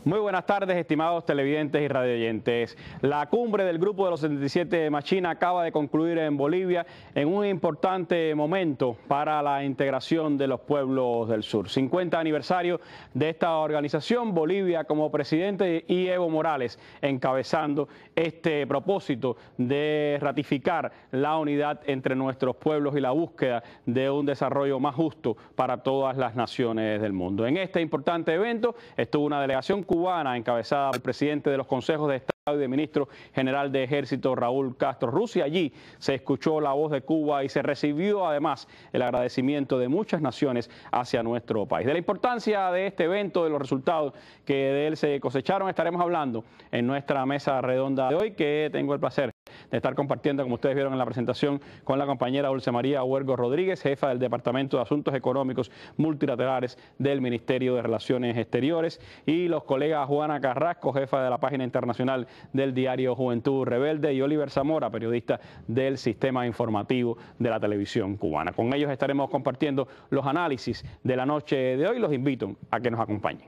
Muy buenas tardes, estimados televidentes y radioyentes. La cumbre del Grupo de los 77 Machina acaba de concluir en Bolivia en un importante momento para la integración de los pueblos del sur. 50 aniversario de esta organización, Bolivia como presidente y Evo Morales encabezando este propósito de ratificar la unidad entre nuestros pueblos y la búsqueda de un desarrollo más justo para todas las naciones del mundo. En este importante evento estuvo una delegación cubana encabezada por el presidente de los consejos de Estado y de ministro general de Ejército Raúl Castro Ruz, y allí se escuchó la voz de Cuba y se recibió además el agradecimiento de muchas naciones hacia nuestro país. De la importancia de este evento, de los resultados que de él se cosecharon, estaremos hablando en nuestra mesa redonda de hoy, que tengo el placer de estar compartiendo, como ustedes vieron en la presentación, con la compañera Dulce María Huergo Rodríguez, jefa del Departamento de Asuntos Económicos Multilaterales del Ministerio de Relaciones Exteriores, y los colegas Juana Carrasco, jefa de la página internacional del diario Juventud Rebelde, y Oliver Zamora, periodista del Sistema Informativo de la Televisión Cubana. Con ellos estaremos compartiendo los análisis de la noche de hoy. Los invito a que nos acompañen.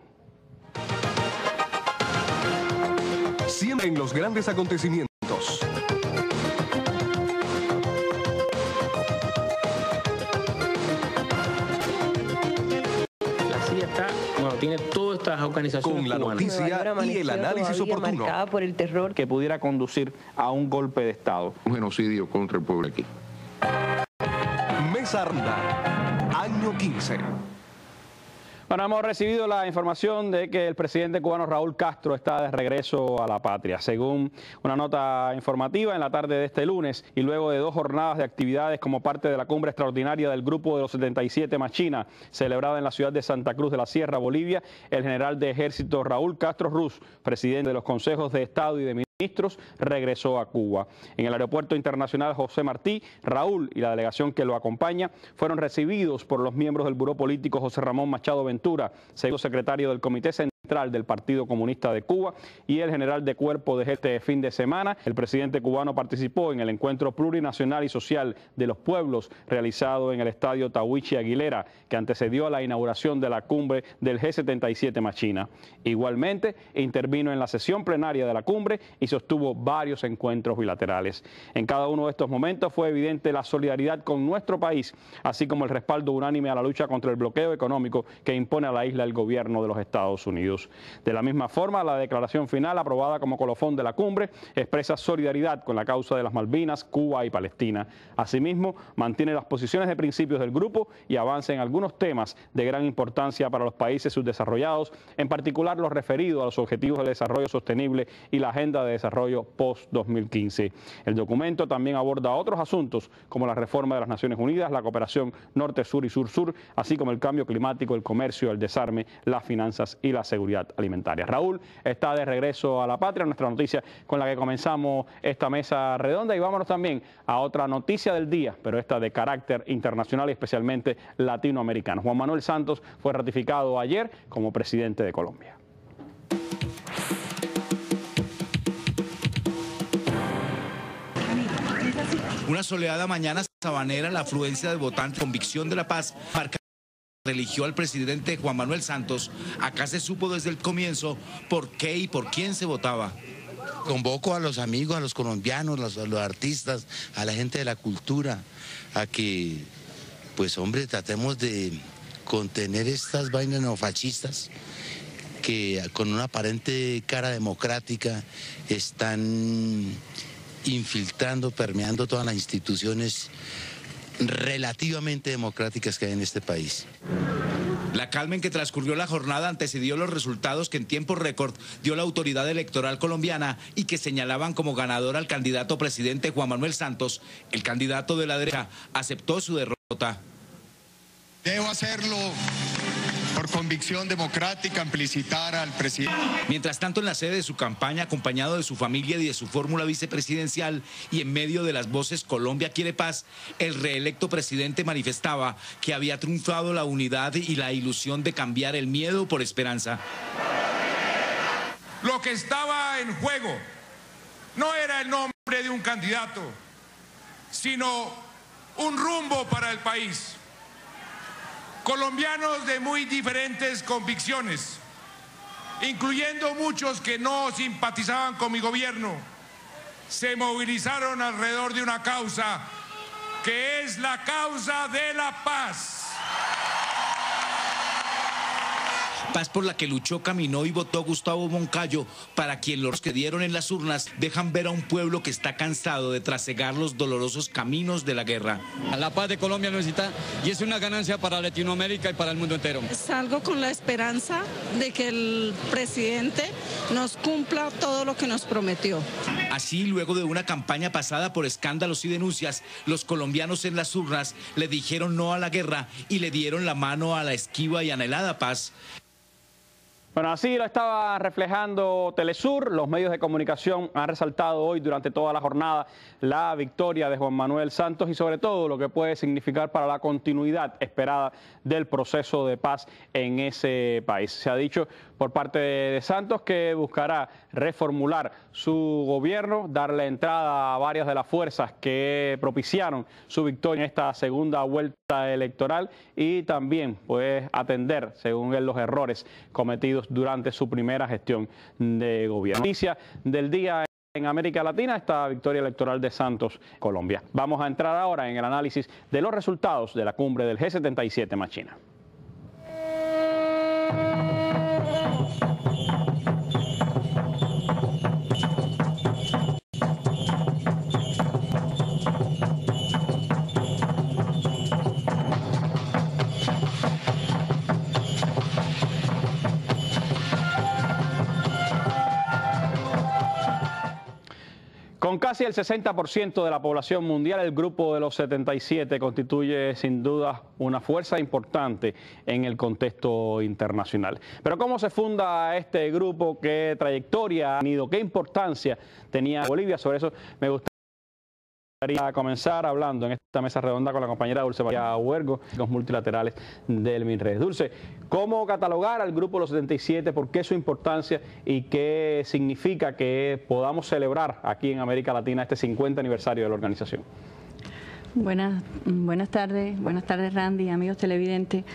Siempre en los grandes acontecimientos. Tiene todas estas organizaciones con la cubanas. noticia y el análisis oportuno. Marcada por el terror Que pudiera conducir a un golpe de Estado. Un genocidio contra el pueblo aquí. Mesa Redonda, año 15. Bueno, hemos recibido la información de que el presidente cubano Raúl Castro está de regreso a la patria. Según una nota informativa, en la tarde de este lunes y luego de 2 jornadas de actividades como parte de la cumbre extraordinaria del Grupo de los 77 Machina, celebrada en la ciudad de Santa Cruz de la Sierra, Bolivia, el general de Ejército Raúl Castro Ruz, presidente de los consejos de Estado y de ministros, regresó a Cuba. En el aeropuerto internacional José Martí, Raúl y la delegación que lo acompaña fueron recibidos por los miembros del Buró Político José Ramón Machado Ventura, segundo secretario del Comité Central del Partido Comunista de Cuba, y el general de cuerpo de este fin de semana. El presidente cubano participó en el encuentro plurinacional y social de los pueblos realizado en el estadio Tahuichi Aguilera, que antecedió a la inauguración de la cumbre del G77 Machina. Igualmente, intervino en la sesión plenaria de la cumbre y sostuvo varios encuentros bilaterales. En cada uno de estos momentos fue evidente la solidaridad con nuestro país, así como el respaldo unánime a la lucha contra el bloqueo económico que impone a la isla el gobierno de los Estados Unidos. De la misma forma, la declaración final, aprobada como colofón de la cumbre, expresa solidaridad con la causa de las Malvinas, Cuba y Palestina. Asimismo, mantiene las posiciones de principios del grupo y avanza en algunos temas de gran importancia para los países subdesarrollados, en particular los referidos a los objetivos de desarrollo sostenible y la agenda de desarrollo post-2015. El documento también aborda otros asuntos como la reforma de las Naciones Unidas, la cooperación norte-sur y sur-sur, así como el cambio climático, el comercio, el desarme, las finanzas y la seguridad alimentaria. Raúl está de regreso a la patria, nuestra noticia con la que comenzamos esta mesa redonda, y vámonos también a otra noticia del día, pero esta de carácter internacional y especialmente latinoamericano. Juan Manuel Santos fue ratificado ayer como presidente de Colombia. Una soleada mañana sabanera, la afluencia de votantes, Convicción de la Paz, marca religió al presidente Juan Manuel Santos. Acá se supo desde el comienzo por qué y por quién se votaba. Convoco a los amigos, a los colombianos, a los artistas, a la gente de la cultura, a que, pues hombre, tratemos de contener estas vainas neofascistas que con una aparente cara democrática están infiltrando, permeando todas las instituciones relativamente democráticas que hay en este país. La calma en que transcurrió la jornada antecedió los resultados que en tiempo récord dio la autoridad electoral colombiana y que señalaban como ganador al candidato presidente Juan Manuel Santos. El candidato de la derecha aceptó su derrota. Debo hacerlo por convicción democrática, felicitar al presidente. Mientras tanto, en la sede de su campaña, acompañado de su familia y de su fórmula vicepresidencial, y en medio de las voces Colombia quiere paz, el reelecto presidente manifestaba que había triunfado la unidad y la ilusión de cambiar el miedo por esperanza. Lo que estaba en juego no era el nombre de un candidato, sino un rumbo para el país. Colombianos de muy diferentes convicciones, incluyendo muchos que no simpatizaban con mi gobierno, se movilizaron alrededor de una causa que es la causa de la paz. Paz por la que luchó, caminó y votó Gustavo Moncayo, para quien los que dieron en las urnas dejan ver a un pueblo que está cansado de trasegar los dolorosos caminos de la guerra. La paz de Colombia lo necesita y es una ganancia para Latinoamérica y para el mundo entero. Salgo con la esperanza de que el presidente nos cumpla todo lo que nos prometió. Así, luego de una campaña pasada por escándalos y denuncias, los colombianos en las urnas le dijeron no a la guerra y le dieron la mano a la esquiva y anhelada paz. Bueno, así lo estaba reflejando Telesur. Los medios de comunicación han resaltado hoy durante toda la jornada la victoria de Juan Manuel Santos y sobre todo lo que puede significar para la continuidad esperada del proceso de paz en ese país. Se ha dicho por parte de Santos que buscará reformular su gobierno, darle entrada a varias de las fuerzas que propiciaron su victoria en esta segunda vuelta electoral y también pues atender, según él, los errores cometidos durante su primera gestión de gobierno. Noticia del día en América Latina, esta victoria electoral de Santos, Colombia. Vamos a entrar ahora en el análisis de los resultados de la cumbre del G77 más China. Con casi el 60% de la población mundial, el grupo de los 77 constituye sin duda una fuerza importante en el contexto internacional. Pero ¿cómo se funda este grupo? ¿Qué trayectoria ha tenido? ¿Qué importancia tenía Bolivia? Sobre eso me gustaría comenzar hablando en esta mesa redonda con la compañera Dulce María Huergo, los multilaterales del MINRED. Dulce, ¿cómo catalogar al grupo de los 77? ¿Por qué su importancia y qué significa que podamos celebrar aquí en América Latina este 50 aniversario de la organización? Buenas tardes Randy, amigos televidentes.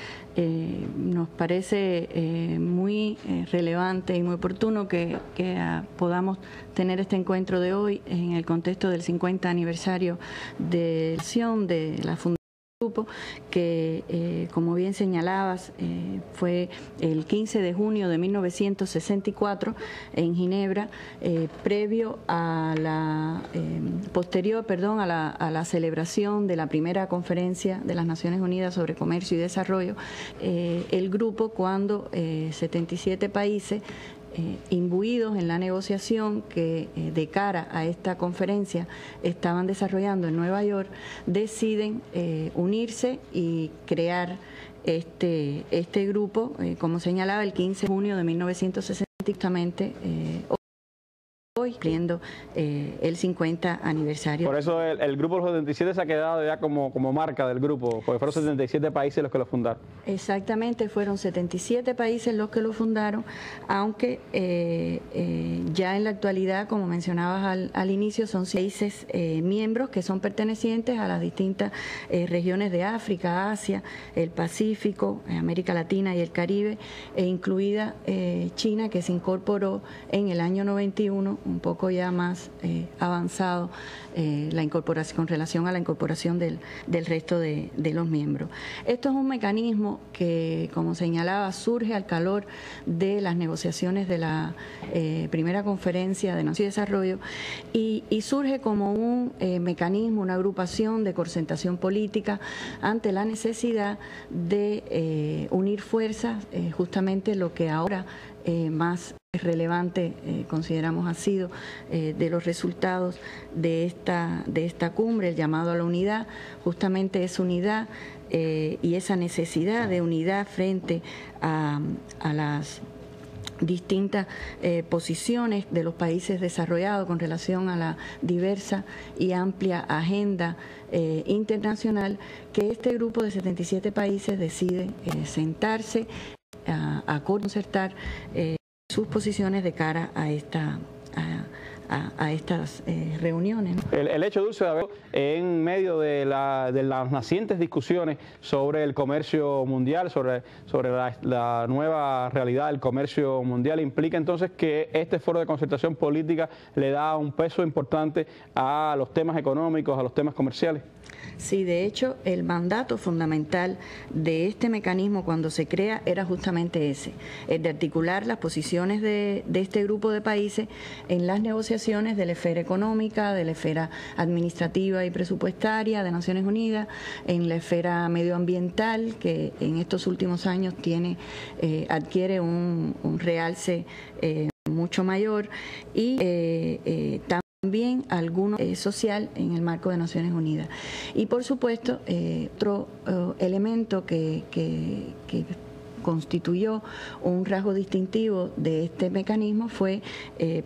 Nos parece muy relevante y muy oportuno que podamos tener este encuentro de hoy en el contexto del 50 aniversario de la fundación grupo que, como bien señalabas, fue el 15 de junio de 1964 en Ginebra, previo a la a la celebración de la primera conferencia de las Naciones Unidas sobre Comercio y Desarrollo. El grupo, cuando 77 países imbuidos en la negociación que de cara a esta conferencia estaban desarrollando en Nueva York, deciden unirse y crear este grupo, como señalaba, el 15 de junio de 1960, justamente hoy, cumpliendo el 50 aniversario. Por eso el grupo de los 77 se ha quedado ya como marca del grupo, porque fueron 77 países los que lo fundaron. Exactamente, fueron 77 países los que lo fundaron, aunque ya en la actualidad, como mencionabas al inicio, son países miembros que son pertenecientes a las distintas regiones de África, Asia, el Pacífico, América Latina y el Caribe, e incluida China, que se incorporó en el año 91, un poco ya más avanzado la incorporación, con relación a la incorporación del resto de los miembros. Esto es un mecanismo que, como señalaba, surge al calor de las negociaciones de la primera conferencia de Nación y Desarrollo y surge como un mecanismo, una agrupación de concertación política ante la necesidad de unir fuerzas, justamente lo que ahora más relevante consideramos ha sido de los resultados de esta cumbre, el llamado a la unidad, justamente esa unidad y esa necesidad de unidad frente a las distintas posiciones de los países desarrollados con relación a la diversa y amplia agenda internacional, que este grupo de 77 países decide sentarse a concertar sus posiciones de cara a a estas reuniones, ¿no? El hecho, Dulce, de haber en medio de las nacientes discusiones sobre el comercio mundial, sobre la nueva realidad del comercio mundial, implica entonces que este foro de concertación política le da un peso importante a los temas económicos, a los temas comerciales. Sí, de hecho, el mandato fundamental de este mecanismo cuando se crea era justamente ese, el de articular las posiciones de este grupo de países en las negociaciones de la esfera económica, de la esfera administrativa y presupuestaria de Naciones Unidas, en la esfera medioambiental, que en estos últimos años adquiere un realce mucho mayor, y también alguno social en el marco de Naciones Unidas. Y por supuesto, otro elemento que constituyó un rasgo distintivo de este mecanismo fue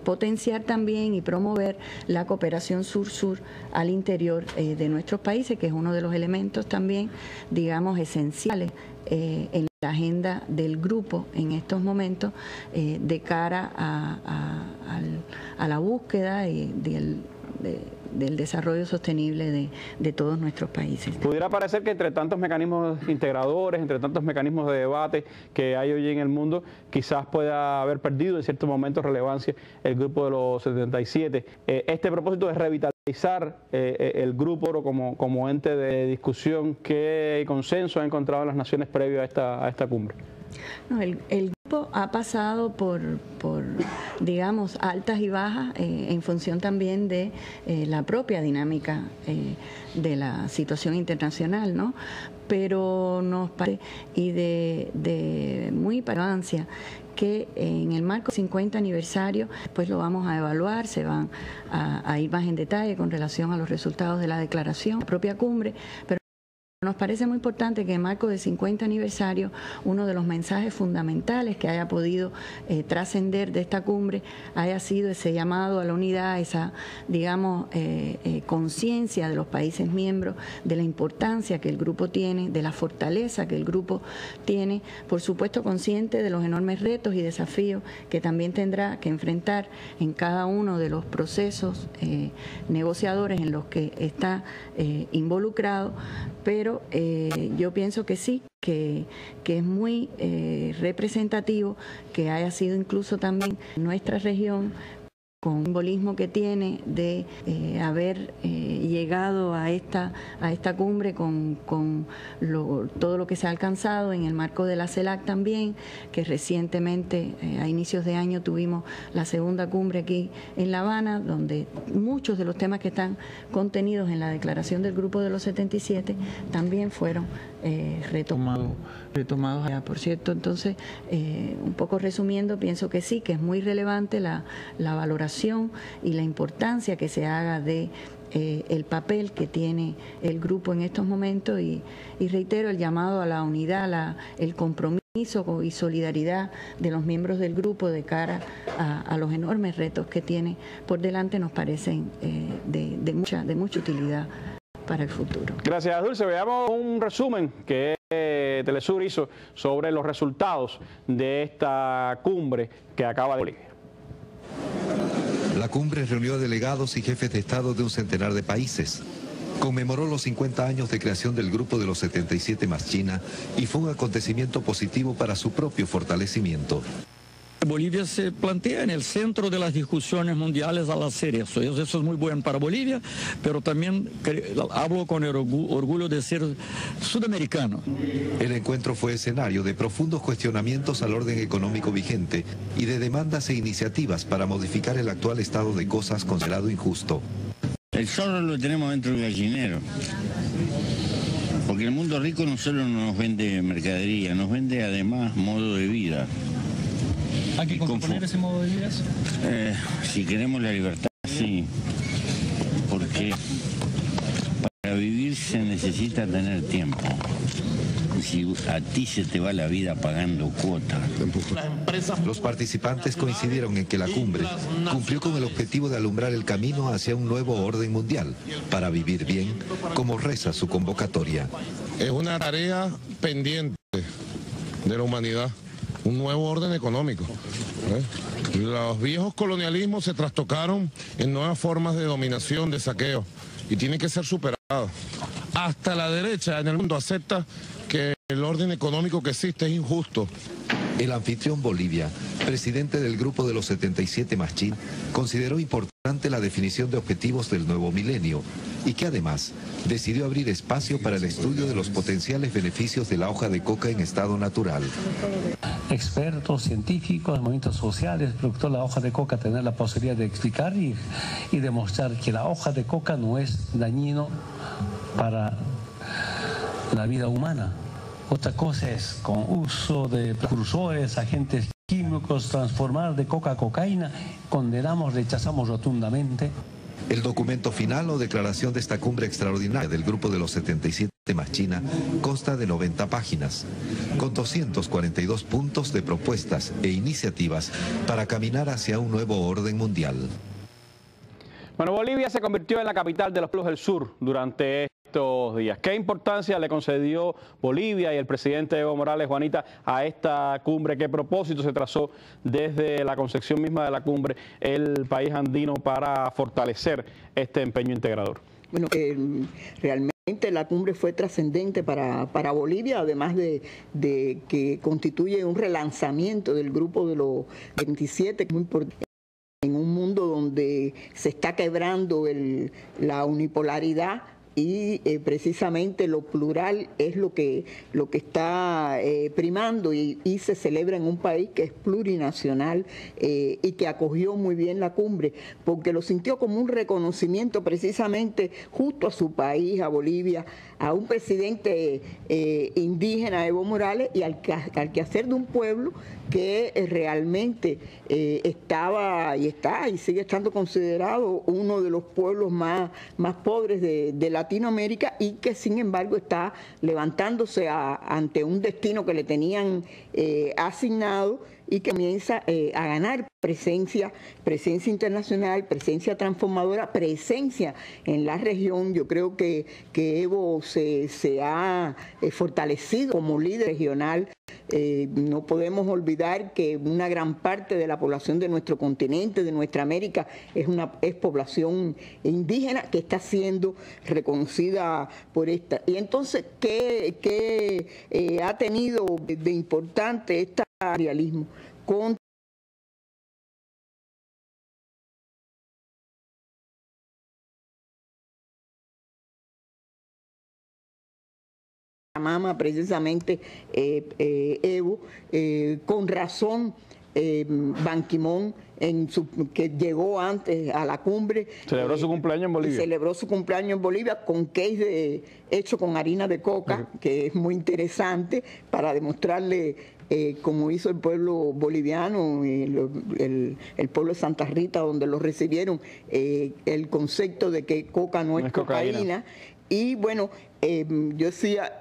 potenciar también y promover la cooperación sur-sur al interior de nuestros países, que es uno de los elementos también, digamos, esenciales en la agenda del grupo en estos momentos de cara a la búsqueda del desarrollo sostenible de todos nuestros países. Pudiera parecer que entre tantos mecanismos integradores, entre tantos mecanismos de debate que hay hoy en el mundo, quizás pueda haber perdido en ciertos momentos relevancia el grupo de los 77. Este propósito de revitalizar el grupo como ente de discusión, ¿qué consenso ha encontrado en las naciones previo a esta cumbre? No, el grupo ha pasado por digamos, altas y bajas en función también de la propia dinámica de la situación internacional, ¿no? Pero nos parece, y de muy relevancia, que en el marco del 50 aniversario, después lo vamos a evaluar, se van a ir más en detalle con relación a los resultados de la declaración, la propia cumbre, pero nos parece muy importante que en el marco del 50 aniversario, uno de los mensajes fundamentales que haya podido trascender de esta cumbre haya sido ese llamado a la unidad, esa, digamos, conciencia de los países miembros de la importancia que el grupo tiene, de la fortaleza que el grupo tiene, por supuesto consciente de los enormes retos y desafíos que también tendrá que enfrentar en cada uno de los procesos negociadores en los que está involucrado, pero yo pienso que sí, que es muy representativo que haya sido incluso también nuestra región, con el simbolismo que tiene de haber llegado a esta cumbre con todo lo que se ha alcanzado en el marco de la CELAC también, que recientemente a inicios de año tuvimos la segunda cumbre aquí en La Habana, donde muchos de los temas que están contenidos en la declaración del Grupo de los 77 también fueron retomados allá, por cierto. Entonces, un poco resumiendo, pienso que sí, que es muy relevante la valoración y la importancia que se haga de el papel que tiene el grupo en estos momentos, y reitero el llamado a la unidad, el compromiso y solidaridad de los miembros del grupo de cara a los enormes retos que tiene por delante, nos parecen de mucha utilidad para el futuro. Gracias, Dulce. Veamos un resumen que Telesur hizo sobre los resultados de esta cumbre que acaba de Bolivia. La cumbre reunió a delegados y jefes de Estado de un centenar de países. Conmemoró los 50 años de creación del Grupo de los 77 más China y fue un acontecimiento positivo para su propio fortalecimiento. Bolivia se plantea en el centro de las discusiones mundiales al hacer eso. Eso es muy bueno para Bolivia, pero también hablo con el orgullo de ser sudamericano. El encuentro fue escenario de profundos cuestionamientos al orden económico vigente y de demandas e iniciativas para modificar el actual estado de cosas considerado injusto. El zorro lo tenemos dentro del gallinero, porque el mundo rico no solo nos vende mercadería, nos vende además modo de vida. ¿Hay que componer ese modo de vida? Si queremos la libertad, sí, porque para vivir se necesita tener tiempo. Si a ti se te va la vida pagando cuotas. Los participantes coincidieron en que la cumbre cumplió con el objetivo de alumbrar el camino hacia un nuevo orden mundial para vivir bien, como reza su convocatoria. Es una tarea pendiente de la humanidad, un nuevo orden económico, Los viejos colonialismos se trastocaron en nuevas formas de dominación, de saqueo, y tienen que ser superados. Hasta la derecha en el mundo acepta que el orden económico que existe es injusto. El anfitrión Bolivia, presidente del grupo de los 77 Machín, consideró importante la definición de objetivos del nuevo milenio y que además decidió abrir espacio para el estudio de los potenciales beneficios de la hoja de coca en estado natural. Expertos, científicos, movimientos sociales, productores de la hoja de coca, tener la posibilidad de explicar y demostrar que la hoja de coca no es dañino para la vida humana. Otra cosa es, con uso de precursores, agentes químicos, transformar de coca a cocaína, condenamos, rechazamos rotundamente. El documento final o declaración de esta cumbre extraordinaria del grupo de los 77 más China consta de 90 páginas, con 242 puntos de propuestas e iniciativas para caminar hacia un nuevo orden mundial. Bueno, Bolivia se convirtió en la capital de los pueblos del sur durante estos días. ¿Qué importancia le concedió Bolivia y el presidente Evo Morales, Juanita, a esta cumbre? ¿Qué propósito se trazó desde la concepción misma de la cumbre el país andino para fortalecer este empeño integrador? Bueno, realmente la cumbre fue trascendente para Bolivia, además de que constituye un relanzamiento del grupo de los 27, muy importante. En un mundo donde se está quebrando la unipolaridad y precisamente lo plural es lo que está primando y se celebra en un país que es plurinacional y que acogió muy bien la cumbre, porque lo sintió como un reconocimiento precisamente justo a su país, a Bolivia, a un presidente indígena, Evo Morales, y al quehacer de un pueblo que realmente estaba y está y sigue estando considerado uno de los pueblos más pobres de Latinoamérica y que sin embargo está levantándose ante un destino que le tenían asignado y que comienza a ganar presencia internacional, presencia transformadora, presencia en la región. Yo creo que Evo se ha fortalecido como líder regional. No podemos olvidar que una gran parte de la población de nuestro continente, de nuestra América, es población indígena que está siendo reconocida por esta. Y entonces, ¿qué ha tenido de importante este realismo? Con mama precisamente Evo, con razón Ban Ki-moon, que llegó antes a la cumbre. Celebró su cumpleaños en Bolivia. Celebró su cumpleaños en Bolivia con cake hecho con harina de coca, que es muy interesante para demostrarle, como hizo el pueblo boliviano, el pueblo de Santa Rita, donde lo recibieron, el concepto de que coca no es cocaína. Y bueno, yo decía,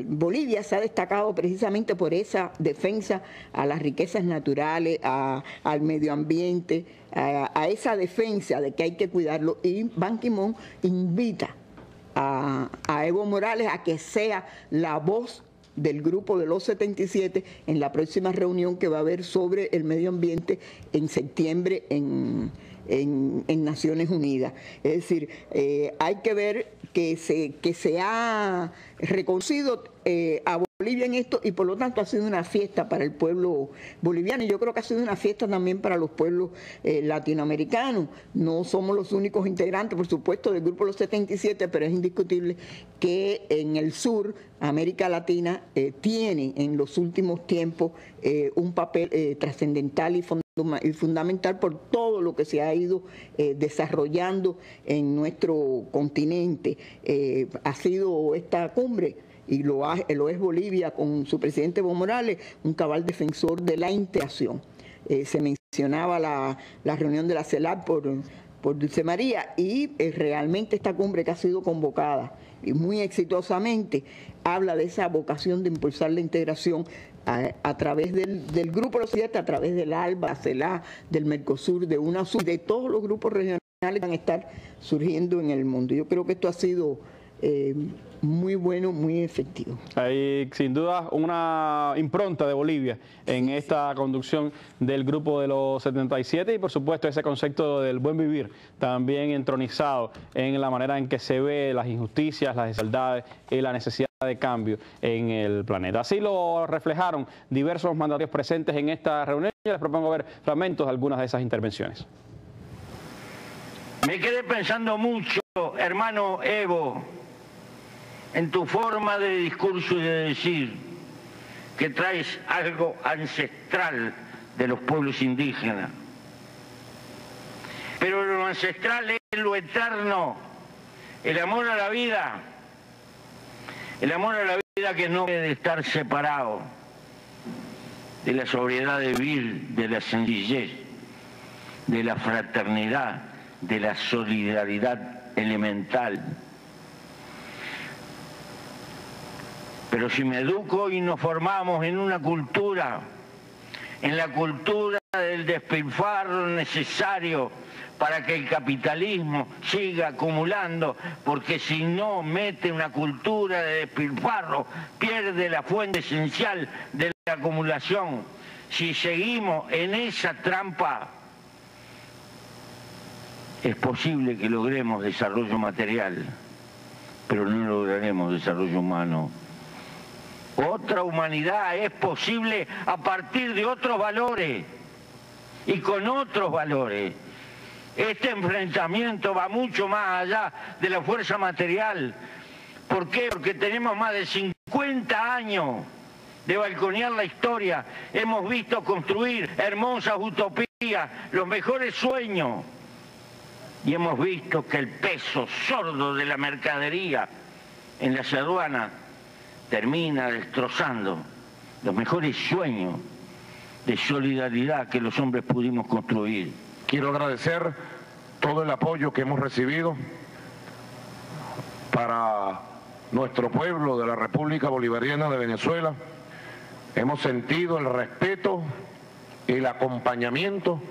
Bolivia se ha destacado precisamente por esa defensa a las riquezas naturales, al medio ambiente, a esa defensa de que hay que cuidarlo. Y Ban Ki-moon invita a Evo Morales a que sea la voz del grupo de los 77 en la próxima reunión que va a haber sobre el medio ambiente en septiembre en Naciones Unidas. Es decir, hay que ver que se ha reconocido a Bolivia en esto y por lo tanto ha sido una fiesta para el pueblo boliviano y yo creo que ha sido una fiesta también para los pueblos latinoamericanos. No somos los únicos integrantes, por supuesto, del grupo de los 77, pero es indiscutible que en el sur, América Latina tiene en los últimos tiempos un papel trascendental y fundamental por todo lo que se ha ido desarrollando en nuestro continente. Ha sido esta cumbre, y lo es Bolivia con su presidente Evo Morales, un cabal defensor de la integración. Se mencionaba la reunión de la CELAC por Dulce María y realmente esta cumbre que ha sido convocada y muy exitosamente habla de esa vocación de impulsar la integración a través del grupo de los 7, a través del ALBA, la CELAC, del Mercosur, de UNASUR, de todos los grupos regionales que van a estar surgiendo en el mundo. Yo creo que esto ha sido muy bueno, muy efectivo. Hay sin duda una impronta de Bolivia en esta conducción del grupo de los 77 y por supuesto ese concepto del buen vivir también entronizado en la manera en que se ve las injusticias, las desigualdades y la necesidad de cambio en el planeta. Así lo reflejaron diversos mandatarios presentes en esta reunión. Yo les propongo ver fragmentos de algunas de esas intervenciones. Me quedé pensando mucho, hermano Evo, en tu forma de discurso y de decir que traes algo ancestral de los pueblos indígenas. Pero lo ancestral es lo eterno, el amor a la vida que no puede estar separado de la sobriedad de vivir, de la sencillez, de la fraternidad, de la solidaridad elemental. Pero si me educo y nos formamos en una cultura, en la cultura del despilfarro necesario para que el capitalismo siga acumulando, porque si no mete una cultura de despilfarro, pierde la fuente esencial de la acumulación. Si seguimos en esa trampa, es posible que logremos desarrollo material, pero no lograremos desarrollo humano. Otra humanidad es posible a partir de otros valores y con otros valores. Este enfrentamiento va mucho más allá de la fuerza material. ¿Por qué? Porque tenemos más de 50 años de balconear la historia. Hemos visto construir hermosas utopías, los mejores sueños. Y hemos visto que el peso sordo de la mercadería en las aduanas termina destrozando los mejores sueños de solidaridad que los hombres pudimos construir. Quiero agradecer todo el apoyo que hemos recibido para nuestro pueblo de la República Bolivariana de Venezuela. Hemos sentido el respeto y el acompañamiento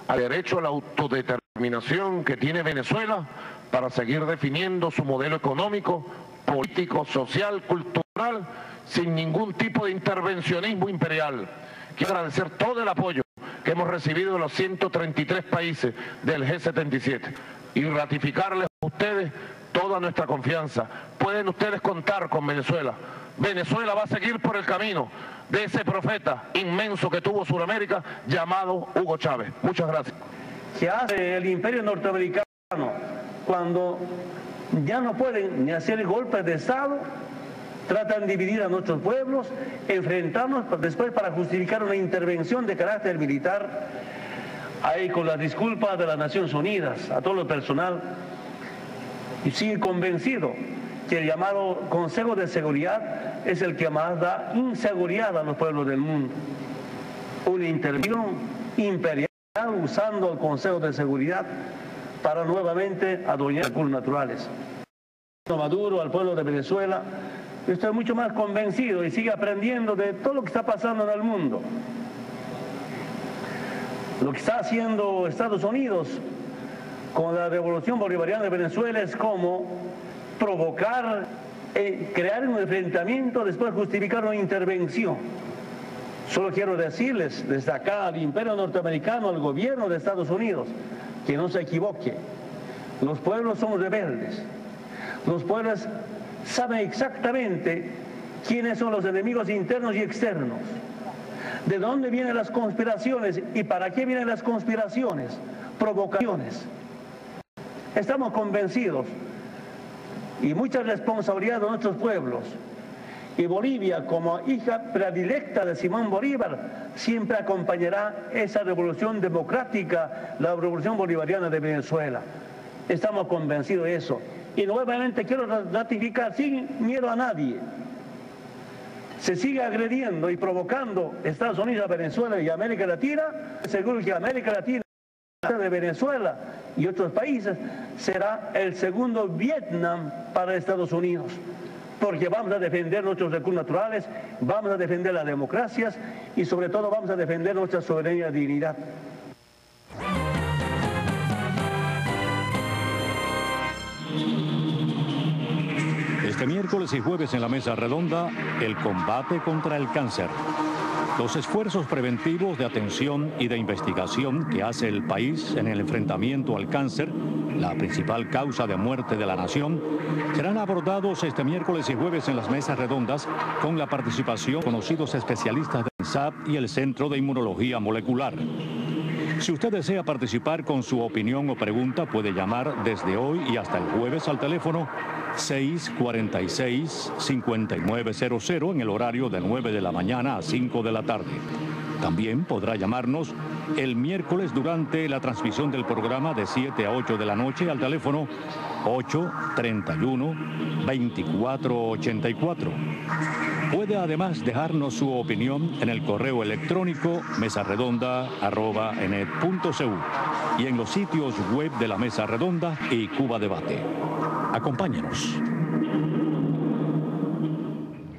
al derecho a la autodeterminación que tiene Venezuela para seguir definiendo su modelo económico, político, social, cultural, sin ningún tipo de intervencionismo imperial. Quiero agradecer todo el apoyo que hemos recibido de los 133 países del G77 y ratificarles a ustedes toda nuestra confianza. Pueden ustedes contar con Venezuela. Venezuela va a seguir por el camino de ese profeta inmenso que tuvo Sudamérica llamado Hugo Chávez. Muchas gracias. ¿Qué hace el imperio norteamericano cuando ya no pueden ni hacer golpes de Estado? Tratan de dividir a nuestros pueblos, enfrentarnos después para justificar una intervención de carácter militar. Ahí con las disculpas de las Naciones Unidas, a todo el personal, y sigue convencido que el llamado Consejo de Seguridad es el que más da inseguridad a los pueblos del mundo. Una intervención imperial usando el Consejo de Seguridad para nuevamente adueñar recursos naturales. Maduro, al pueblo de Venezuela, estoy mucho más convencido y sigue aprendiendo de todo lo que está pasando en el mundo. Lo que está haciendo Estados Unidos con la revolución bolivariana de Venezuela es como provocar, crear un enfrentamiento, después justificar una intervención. Solo quiero decirles desde acá al imperio norteamericano, al gobierno de Estados Unidos, que no se equivoque. Los pueblos somos rebeldes. Los pueblos saben exactamente quiénes son los enemigos internos y externos, de dónde vienen las conspiraciones y para qué vienen las conspiraciones, provocaciones. Estamos convencidos y mucha responsabilidad de nuestros pueblos. Y Bolivia, como hija predilecta de Simón Bolívar, siempre acompañará esa revolución democrática, la revolución bolivariana de Venezuela. Estamos convencidos de eso. Y nuevamente quiero ratificar, sin miedo a nadie, se sigue agrediendo y provocando Estados Unidos a Venezuela y a América Latina, seguro que América Latina de Venezuela y otros países será el segundo Vietnam para Estados Unidos, porque vamos a defender nuestros recursos naturales, vamos a defender las democracias y sobre todo vamos a defender nuestra soberanía y dignidad. Este miércoles y jueves en la mesa redonda, el combate contra el cáncer. Los esfuerzos preventivos de atención y de investigación que hace el país en el enfrentamiento al cáncer, la principal causa de muerte de la nación, serán abordados este miércoles y jueves en las mesas redondas con la participación de conocidos especialistas del INSAP y el Centro de Inmunología Molecular. Si usted desea participar con su opinión o pregunta, puede llamar desde hoy y hasta el jueves al teléfono 646-5900 en el horario de 9 de la mañana a 5 de la tarde. También podrá llamarnos el miércoles durante la transmisión del programa de 7 a 8 de la noche al teléfono 831-2484. Puede además dejarnos su opinión en el correo electrónico mesarredonda@enet.cu y en los sitios web de la Mesa Redonda y Cuba Debate. Acompáñenos.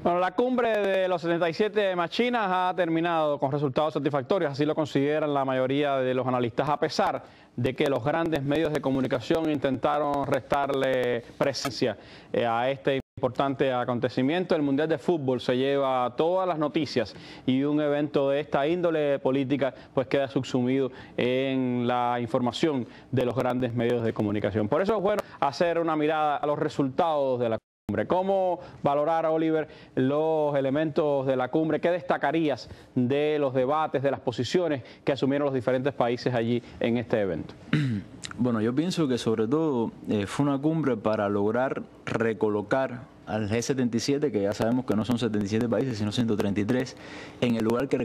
Bueno, la cumbre de los 77 más chinas ha terminado con resultados satisfactorios, así lo consideran la mayoría de los analistas, a pesar de que los grandes medios de comunicación intentaron restarle presencia a este importante acontecimiento. El Mundial de Fútbol se lleva todas las noticias y un evento de esta índole política pues queda subsumido en la información de los grandes medios de comunicación. Por eso es bueno hacer una mirada a los resultados de la cumbre. ¿Cómo valorar, Oliver, los elementos de la cumbre? ¿Qué destacarías de los debates, de las posiciones que asumieron los diferentes países allí en este evento? Bueno, yo pienso que sobre todo fue una cumbre para lograr recolocar al G77, que ya sabemos que no son 77 países, sino 133, en el lugar que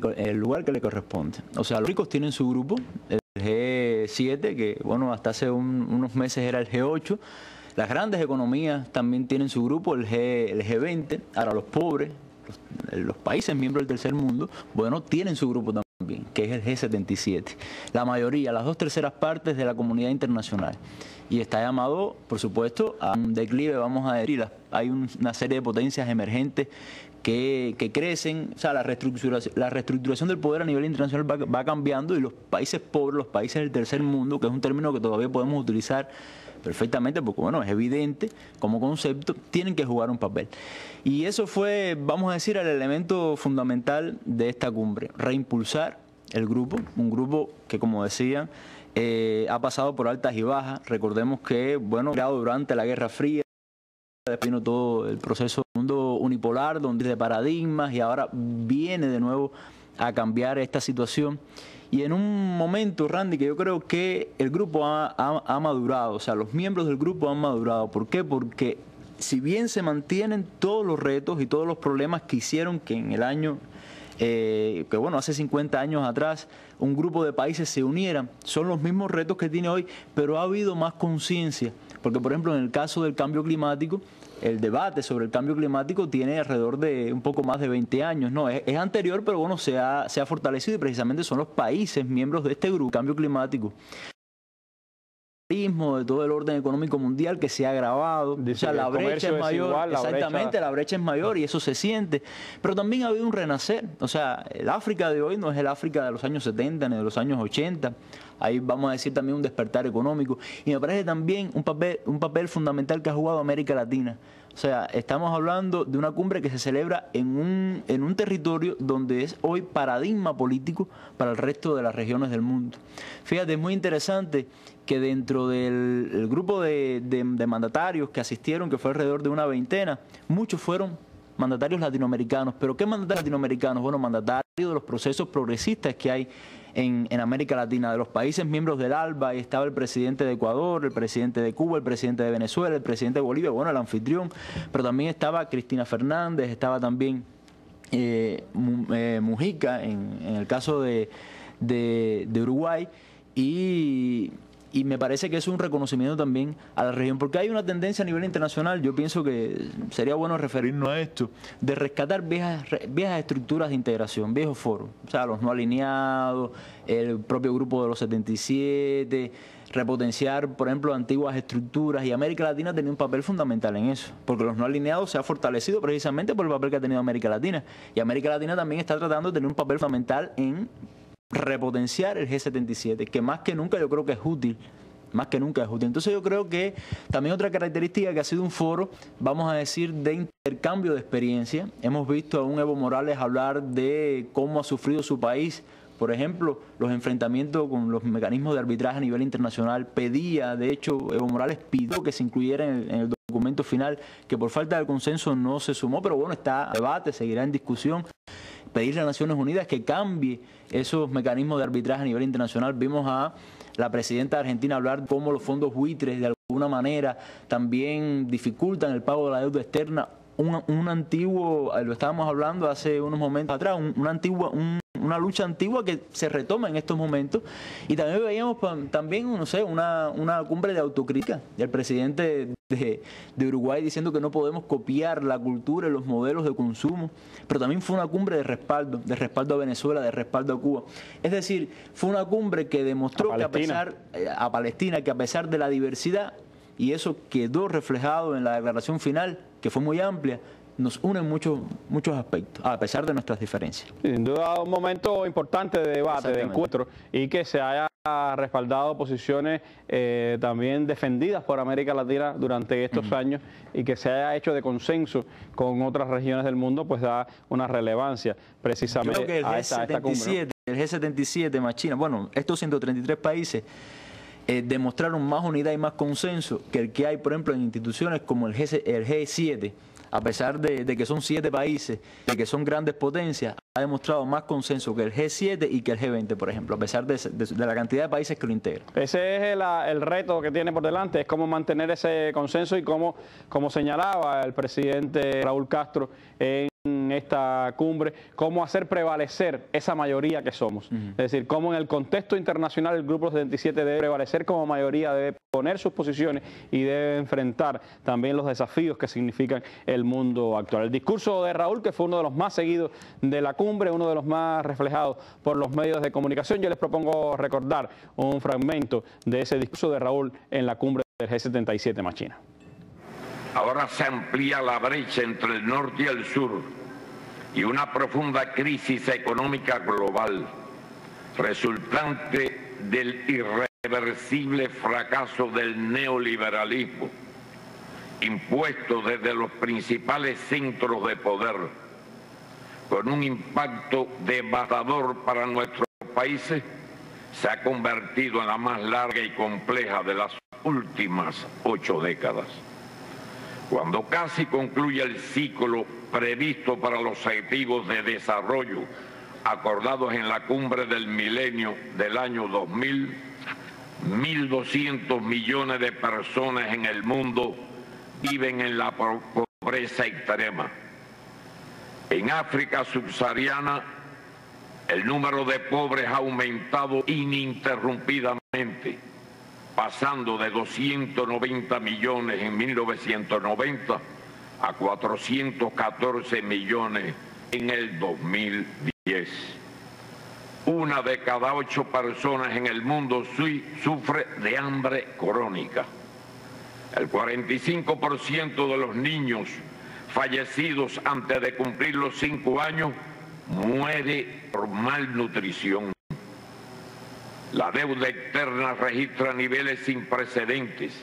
le corresponde. O sea, los ricos tienen su grupo, el G7, que bueno, hasta hace unos meses era el G8. Las grandes economías también tienen su grupo, el G20. Ahora los pobres, los países miembros del tercer mundo, bueno, tienen su grupo también, que es el G77. La mayoría, las 2/3 partes de la comunidad internacional. Y está llamado, por supuesto, a un declive, vamos a decir. Hay una serie de potencias emergentes que crecen. O sea, la reestructuración del poder a nivel internacional va cambiando, y los países pobres, los países del tercer mundo, que es un término que todavía podemos utilizar perfectamente, porque bueno, es evidente como concepto, tienen que jugar un papel. Y eso fue, vamos a decir, el elemento fundamental de esta cumbre: reimpulsar el grupo, un grupo que, como decían, ha pasado por altas y bajas. Recordemos que, bueno, creado durante la Guerra Fría, después vino todo el proceso del mundo unipolar, donde de paradigmas, y ahora viene de nuevo a cambiar esta situación. Y en un momento, Randy, que yo creo que el grupo ha madurado, o sea, los miembros del grupo han madurado. ¿Por qué? Porque si bien se mantienen todos los retos y todos los problemas que hicieron que en el año, que bueno, hace 50 años atrás, un grupo de países se unieran, son los mismos retos que tiene hoy, pero ha habido más conciencia. Porque, por ejemplo, en el caso del cambio climático, el debate sobre el cambio climático tiene alrededor de un poco más de 20 años, ¿no? Es anterior, pero bueno, se ha fortalecido, y precisamente son los países miembros de este grupo, cambio climático. De todo el orden económico mundial que se ha agravado. O sea, la brecha es mayor. Igual, exactamente, la brecha es mayor, y eso se siente. Pero también ha habido un renacer. O sea, el África de hoy no es el África de los años 70 ni de los años 80. Ahí vamos a decir también un despertar económico. Y me parece también un papel fundamental que ha jugado América Latina. O sea, estamos hablando de una cumbre que se celebra en un territorio donde es hoy paradigma político para el resto de las regiones del mundo. Fíjate, es muy interesante que dentro del grupo de mandatarios que asistieron, que fue alrededor de una veintena, muchos fueron mandatarios latinoamericanos. ¿Pero qué mandatarios latinoamericanos? Bueno, mandatarios de los procesos progresistas que hay en América Latina, de los países miembros del ALBA. Ahí estaba el presidente de Ecuador, el presidente de Cuba, el presidente de Venezuela, el presidente de Bolivia, bueno, el anfitrión, pero también estaba Cristina Fernández, estaba también Mujica en el caso de Uruguay, y me parece que es un reconocimiento también a la región, porque hay una tendencia a nivel internacional, yo pienso que sería bueno referirnos a esto, de rescatar viejas estructuras de integración, viejos foros, o sea, los no alineados, el propio grupo de los 77, repotenciar, por ejemplo, antiguas estructuras, y América Latina tenía un papel fundamental en eso, porque los no alineados se ha fortalecido precisamente por el papel que ha tenido América Latina, y América Latina también está tratando de tener un papel fundamental en repotenciar el G77, que más que nunca yo creo que es útil más que nunca es útil. Entonces yo creo que también otra característica que ha sido un foro, vamos a decir, de intercambio de experiencia. Hemos visto a un Evo Morales hablar de cómo ha sufrido su país, por ejemplo, los enfrentamientos con los mecanismos de arbitraje a nivel internacional. Pedía, de hecho, Evo Morales pidió que se incluyera en el documento final, que por falta de consenso no se sumó, pero bueno, está en debate, seguirá en discusión. Pedirle a Naciones Unidas que cambie esos mecanismos de arbitraje a nivel internacional. Vimos a la presidenta de Argentina hablar de cómo los fondos buitres de alguna manera también dificultan el pago de la deuda externa. Un antiguo, lo estábamos hablando hace unos momentos atrás, una lucha antigua que se retoma en estos momentos. Y también veíamos no sé, una cumbre de autocrítica del presidente de Uruguay diciendo que no podemos copiar la cultura y los modelos de consumo, pero también fue una cumbre de respaldo a Venezuela, de respaldo a Cuba. Es decir, fue una cumbre que demostró que a Palestina, que a pesar de la diversidad, y eso quedó reflejado en la declaración final, que fue muy amplia, nos unen muchos aspectos, a pesar de nuestras diferencias. Sin duda un momento importante de debate, de encuentro, y que se haya respaldado posiciones también defendidas por América Latina durante estos años, y que se haya hecho de consenso con otras regiones del mundo, pues da una relevancia precisamente a esta cumbre, ¿no? El G77 más China, bueno, estos 133 países demostraron más unidad y más consenso que el que hay, por ejemplo, en instituciones como el G7, a pesar de que son 7 países, de que son grandes potencias, ha demostrado más consenso que el G7 y que el G20, por ejemplo, a pesar de la cantidad de países que lo integran. Ese es el reto que tiene por delante, es cómo mantener ese consenso y como señalaba el presidente Raúl Castro en esta cumbre, cómo hacer prevalecer esa mayoría que somos. Es decir, cómo en el contexto internacional el Grupo 77 debe prevalecer como mayoría, debe poner sus posiciones y debe enfrentar también los desafíos que significan el mundo actual. El discurso de Raúl, que fue uno de los más seguidos de la cumbre, uno de los más reflejados por los medios de comunicación, yo les propongo recordar un fragmento de ese discurso de Raúl en la cumbre del G77 más China. Ahora se amplía la brecha entre el norte y el sur y una profunda crisis económica global, resultante del irreversible fracaso del neoliberalismo, impuesto desde los principales centros de poder, con un impacto devastador para nuestros países, se ha convertido en la más larga y compleja de las últimas 8 décadas. Cuando casi concluye el ciclo previsto para los objetivos de desarrollo acordados en la cumbre del milenio del año 2000, 1.200 millones de personas en el mundo viven en la pobreza extrema. En África subsahariana, el número de pobres ha aumentado ininterrumpidamente, pasando de 290 millones en 1990 a 414 millones en el 2010. 1 de cada 8 personas en el mundo sufre de hambre crónica. El 45% de los niños fallecidos antes de cumplir los 5 años muere por malnutrición. La deuda externa registra niveles sin precedentes,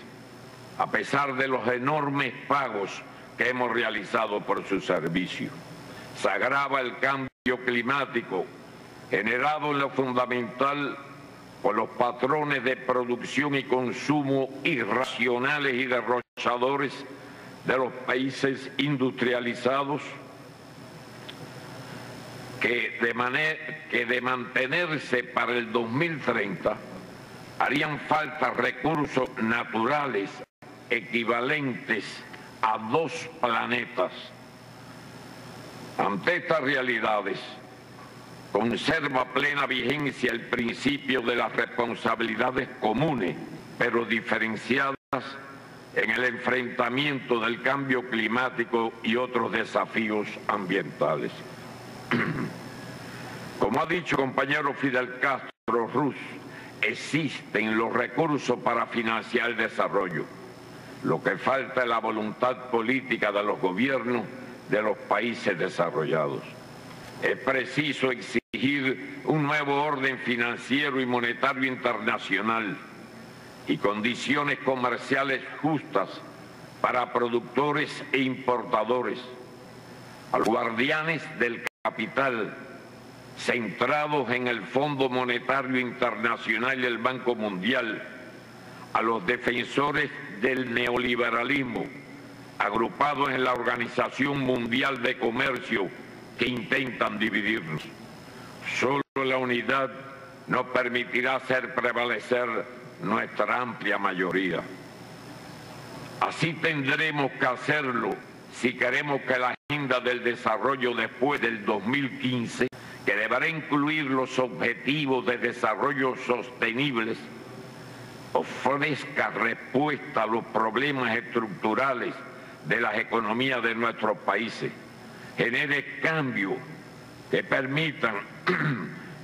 a pesar de los enormes pagos que hemos realizado por su servicio. Se agrava el cambio climático, generado en lo fundamental por los patrones de producción y consumo irracionales y derrochadores de los países industrializados, que de mantenerse para el 2030 harían falta recursos naturales equivalentes a 2 planetas. Ante estas realidades, conserva plena vigencia el principio de las responsabilidades comunes, pero diferenciadas en el enfrentamiento del cambio climático y otros desafíos ambientales. Como ha dicho el compañero Fidel Castro Ruz, existen los recursos para financiar el desarrollo. Lo que falta es la voluntad política de los gobiernos de los países desarrollados. Es preciso exigir un nuevo orden financiero y monetario internacional y condiciones comerciales justas para productores e importadores, a los guardianes del capital centrados en el Fondo Monetario Internacional y el Banco Mundial, a los defensores del neoliberalismo, agrupados en la Organización Mundial de Comercio, que intentan dividirnos. Solo la unidad nos permitirá hacer prevalecer nuestra amplia mayoría. Así tendremos que hacerlo si queremos que la agenda del desarrollo después del 2015, que deberá incluir los objetivos de desarrollo sostenibles, ofrezca respuesta a los problemas estructurales de las economías de nuestros países, genere cambios que permitan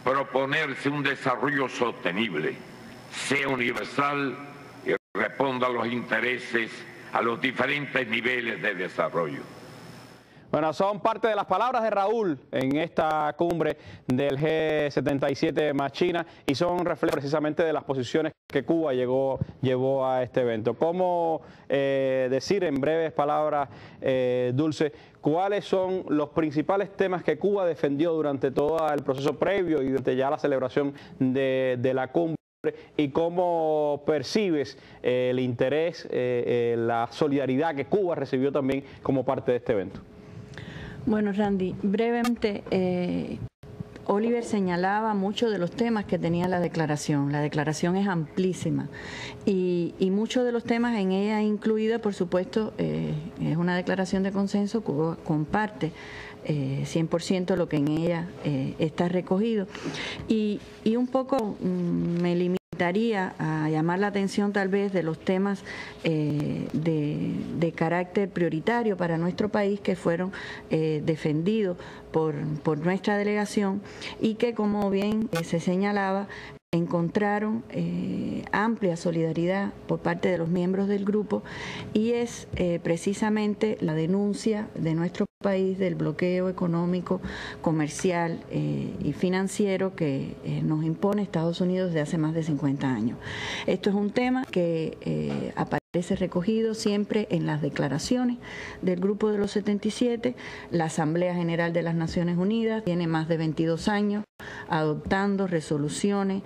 proponerse un desarrollo sostenible, sea universal y responda a los intereses a los diferentes niveles de desarrollo. Bueno, son parte de las palabras de Raúl en esta cumbre del G77 más China y son reflejo precisamente de las posiciones que Cuba llevó a este evento. ¿Cómo decir en breves palabras, Dulce, cuáles son los principales temas que Cuba defendió durante todo el proceso previo y durante ya la celebración de la cumbre? ¿Y cómo percibes el interés, la solidaridad que Cuba recibió también como parte de este evento? Bueno, Randy, brevemente, Oliver señalaba muchos de los temas que tenía la declaración. La declaración es amplísima y muchos de los temas en ella incluida, por supuesto, es una declaración de consenso. Cuba comparte 100% lo que en ella está recogido y un poco me limitaría a llamar la atención tal vez de los temas de carácter prioritario para nuestro país que fueron defendidos por nuestra delegación y que, como bien se señalaba, encontraron amplia solidaridad por parte de los miembros del grupo y es precisamente la denuncia de nuestro país del bloqueo económico, comercial y financiero que nos impone Estados Unidos desde hace más de 50 años. Esto es un tema que aparece recogido siempre en las declaraciones del Grupo de los 77. La Asamblea General de las Naciones Unidas tiene más de 22 años adoptando resoluciones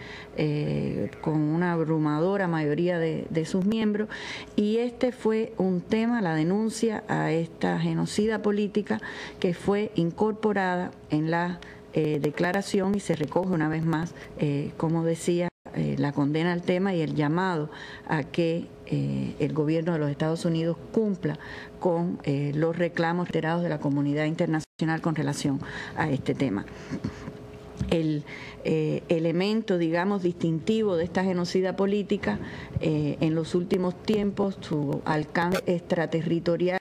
con una abrumadora mayoría de sus miembros y este fue un tema, la denuncia a esta genocida política que fue incorporada en la declaración y se recoge una vez más, como decía, la condena al tema y el llamado a que el gobierno de los Estados Unidos cumpla con los reclamos reiterados de la comunidad internacional con relación a este tema. El elemento, digamos, distintivo de esta genocida política en los últimos tiempos, su alcance extraterritorial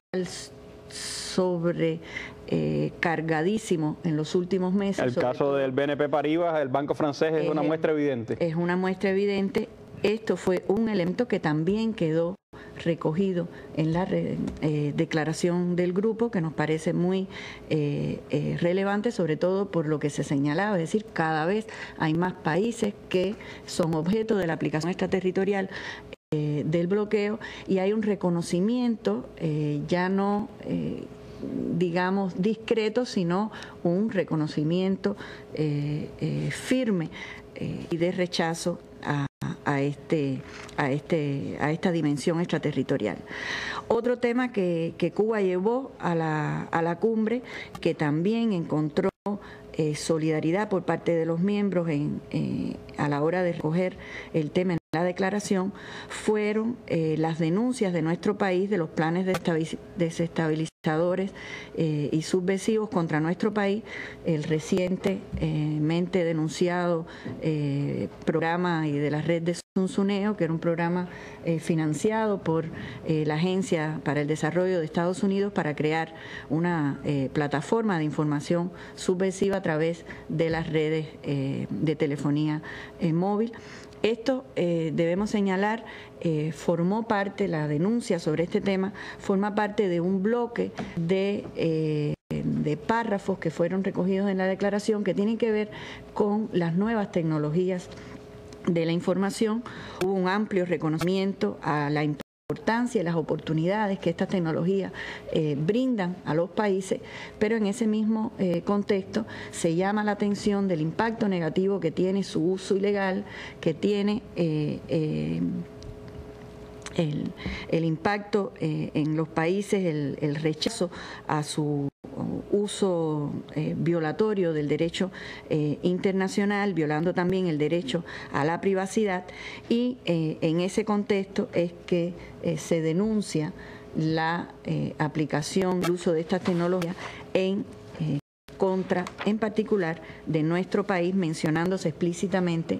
cargadísimo en los últimos meses. El caso del BNP Paribas, el banco francés, es una muestra evidente. Es una muestra evidente. Esto fue un elemento que también quedó recogido en la declaración del grupo, que nos parece muy relevante, sobre todo por lo que se señalaba, es decir, cada vez hay más países que son objeto de la aplicación extraterritorial del bloqueo y hay un reconocimiento ya no digamos discreto, sino un reconocimiento firme y de rechazo a esta dimensión extraterritorial. Otro tema que Cuba llevó a la cumbre, que también encontró solidaridad por parte de los miembros a la hora de recoger el tema en la declaración, fueron las denuncias de nuestro país de los planes desestabilizadores y subversivos contra nuestro país, el recientemente denunciado programa y de la red de Zunzuneo, que era un programa financiado por la Agencia para el Desarrollo de Estados Unidos para crear una plataforma de información subversiva a través de las redes de telefonía móvil. Esto, debemos señalar, formó parte, la denuncia sobre este tema, forma parte de un bloque de párrafos que fueron recogidos en la declaración que tienen que ver con las nuevas tecnologías de la información, hubo un amplio reconocimiento a la importancia y las oportunidades que estas tecnologías brindan a los países, pero en ese mismo contexto se llama la atención del impacto negativo que tiene su uso ilegal, que tiene el impacto en los países, el rechazo a su uso violatorio del derecho internacional, violando también el derecho a la privacidad, y en ese contexto es que se denuncia la aplicación, el uso de estas tecnologías en contra, en particular, de nuestro país, mencionándose explícitamente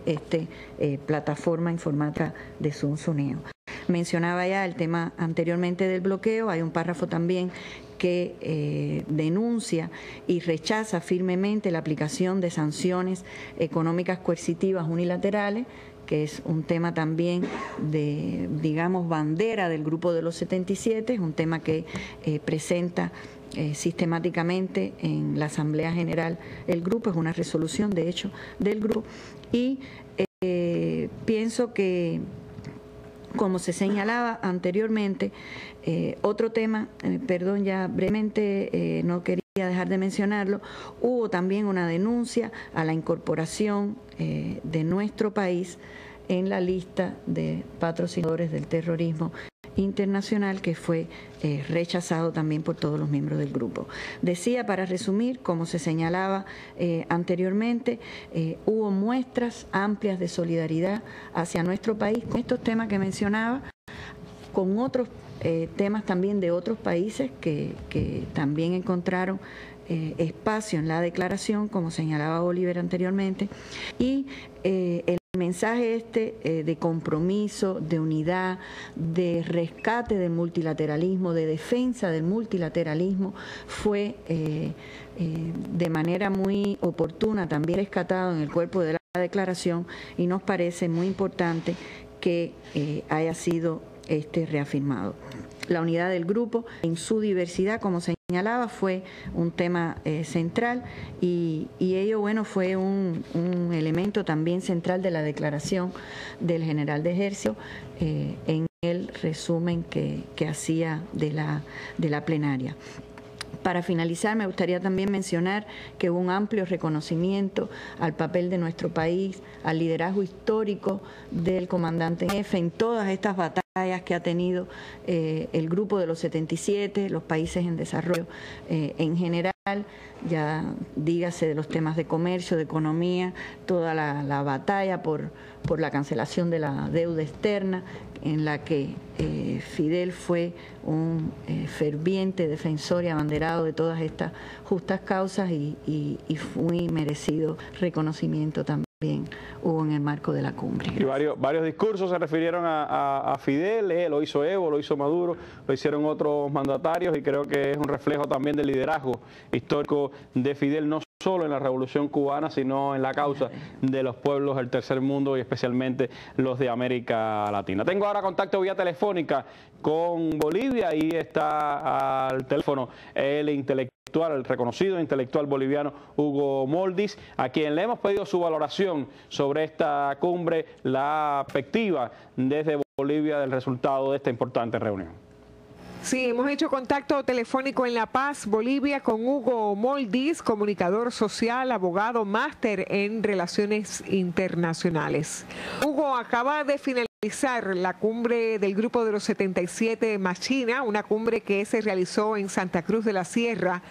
plataforma informática de Zunzuneo. Mencionaba ya el tema anteriormente del bloqueo, hay un párrafo también que denuncia y rechaza firmemente la aplicación de sanciones económicas coercitivas unilaterales, que es un tema también de, digamos, bandera del Grupo de los 77, es un tema que presenta sistemáticamente en la Asamblea General el grupo, es una resolución de hecho del grupo, y pienso que, como se señalaba anteriormente, otro tema, perdón, ya brevemente, no quería dejar de mencionarlo, hubo también una denuncia a la incorporación de nuestro país en la lista de patrocinadores del terrorismo internacional, que fue rechazado también por todos los miembros del grupo. Decía, para resumir, como se señalaba anteriormente, hubo muestras amplias de solidaridad hacia nuestro país con estos temas que mencionaba, con otros temas también de otros países que también encontraron espacio en la declaración, como señalaba Oliver anteriormente, y el mensaje de compromiso, de unidad, de rescate del multilateralismo, de defensa del multilateralismo, fue de manera muy oportuna también rescatado en el cuerpo de la declaración, y nos parece muy importante que haya sido reafirmado. La unidad del grupo en su diversidad, como señalaba, fue un tema central, y ello, bueno, fue un elemento también central de la declaración del general de ejército en el resumen que hacía de la plenaria. Para finalizar, me gustaría también mencionar que hubo un amplio reconocimiento al papel de nuestro país, al liderazgo histórico del comandante en jefe en todas estas batallas que ha tenido el Grupo de los 77, los países en desarrollo en general, ya dígase de los temas de comercio, de economía, toda la batalla por la cancelación de la deuda externa, en la que Fidel fue un ferviente defensor y abanderado de todas estas justas causas, y muy merecido reconocimiento también hubo en el marco de la cumbre. Y varios discursos se refirieron a Fidel, lo hizo Evo, lo hizo Maduro, lo hicieron otros mandatarios, y creo que es un reflejo también del liderazgo histórico de Fidel, no solo en la Revolución Cubana, sino en la causa de los pueblos del tercer mundo y especialmente los de América Latina. Tengo ahora contacto vía telefónica con Bolivia, y está al teléfono el reconocido intelectual boliviano Hugo Moldis, a quien le hemos pedido su valoración sobre esta cumbre, la perspectiva desde Bolivia del resultado de esta importante reunión. Sí, hemos hecho contacto telefónico en La Paz, Bolivia, con Hugo Moldis, comunicador social, abogado, máster en Relaciones Internacionales. Hugo, acaba de finalizar la cumbre del Grupo de los 77 más China, una cumbre que se realizó en Santa Cruz de la Sierra,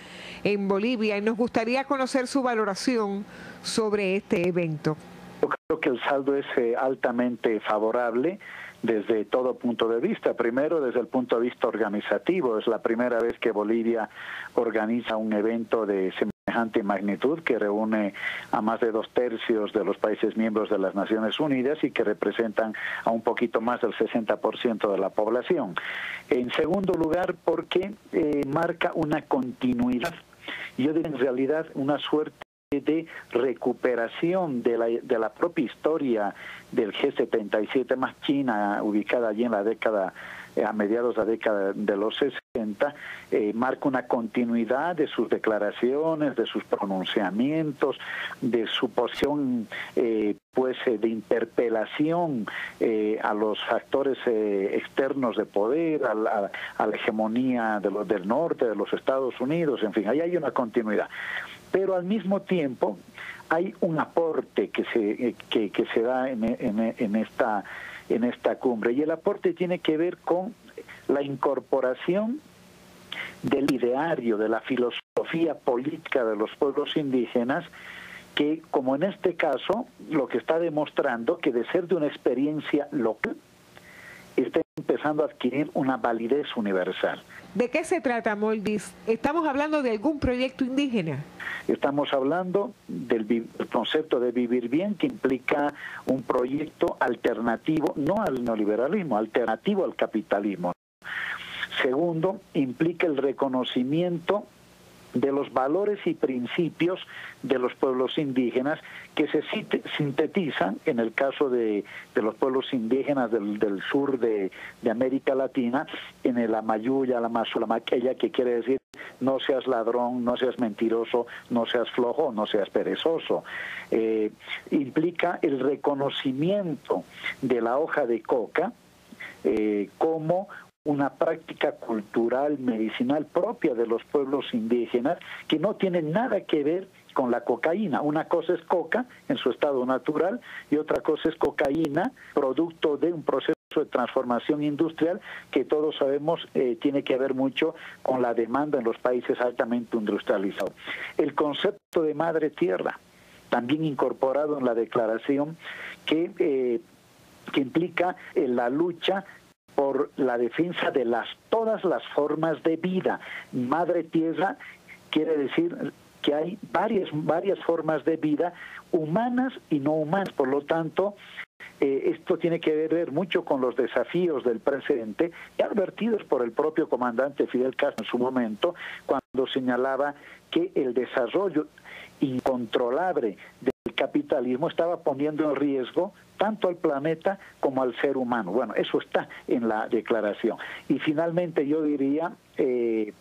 en Bolivia, y nos gustaría conocer su valoración sobre este evento. Yo creo que el saldo es altamente favorable desde todo punto de vista. Primero, desde el punto de vista organizativo, es la primera vez que Bolivia organiza un evento de semejante magnitud, que reúne a más de 2/3 de los países miembros de las Naciones Unidas y que representan a un poquito más del 60% de la población. En segundo lugar, porque marca una continuidad, yo diría en realidad una suerte de recuperación de la propia historia del G77 más China, ubicada allí en la década, a mediados de la década de los 60, presidenta marca una continuidad de sus declaraciones, de sus pronunciamientos, de su posición de interpelación a los factores externos de poder, a la hegemonía del norte, de los Estados Unidos, en fin, ahí hay una continuidad. Pero al mismo tiempo hay un aporte que se da en esta cumbre, y el aporte tiene que ver con la incorporación del ideario, de la filosofía política de los pueblos indígenas, que, como en este caso, lo que está demostrando que de ser de una experiencia local, está empezando a adquirir una validez universal. ¿De qué se trata, Moldis? ¿Estamos hablando de algún proyecto indígena? Estamos hablando del concepto de vivir bien, que implica un proyecto alternativo, no al neoliberalismo, alternativo al capitalismo. Segundo, implica el reconocimiento de los valores y principios de los pueblos indígenas, que se sintetizan en el caso de los pueblos indígenas del sur de América Latina en el Amayuya, la Mazulamaqueya, que quiere decir no seas ladrón, no seas mentiroso, no seas flojo, no seas perezoso. Implica el reconocimiento de la hoja de coca como una práctica cultural, medicinal propia de los pueblos indígenas, que no tiene nada que ver con la cocaína. Una cosa es coca en su estado natural y otra cosa es cocaína, producto de un proceso de transformación industrial que todos sabemos tiene que ver mucho con la demanda en los países altamente industrializados. El concepto de madre tierra, también incorporado en la declaración, que implica la lucha por la defensa de todas las formas de vida. Madre tierra quiere decir que hay varias formas de vida, humanas y no humanas. Por lo tanto, esto tiene que ver mucho con los desafíos del presente, ya advertidos por el propio comandante Fidel Castro en su momento, cuando señalaba que el desarrollo incontrolable del capitalismo estaba poniendo en riesgo tanto al planeta como al ser humano. Bueno, eso está en la declaración. Y finalmente yo diría el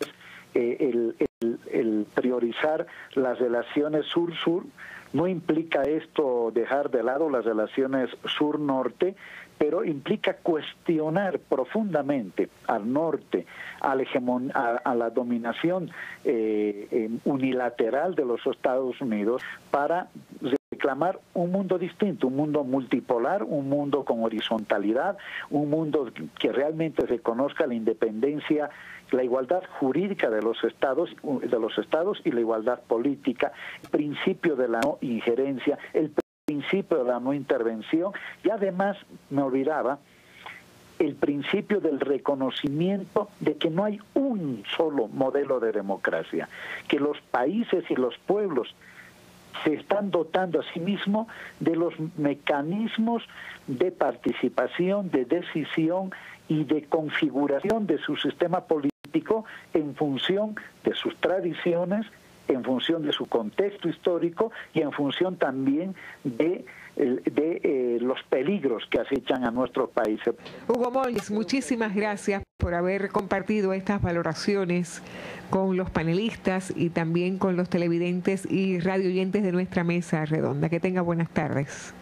priorizar las relaciones sur-sur. No implica esto dejar de lado las relaciones sur-norte, pero implica cuestionar profundamente al norte, a la dominación unilateral de los Estados Unidos, para reclamar un mundo distinto, un mundo multipolar, un mundo con horizontalidad, un mundo que realmente reconozca la independencia, la igualdad jurídica de los estados y la igualdad política, el principio de la no injerencia, el principio de la no intervención, y además, me olvidaba, el principio del reconocimiento de que no hay un solo modelo de democracia, que los países y los pueblos se están dotando a sí mismos de los mecanismos de participación, de decisión y de configuración de su sistema político en función de sus tradiciones, en función de su contexto histórico y en función también de los peligros que acechan a nuestros países. Hugo Moldis, muchísimas gracias por haber compartido estas valoraciones con los panelistas y también con los televidentes y radioyentes de nuestra mesa redonda. Que tenga buenas tardes.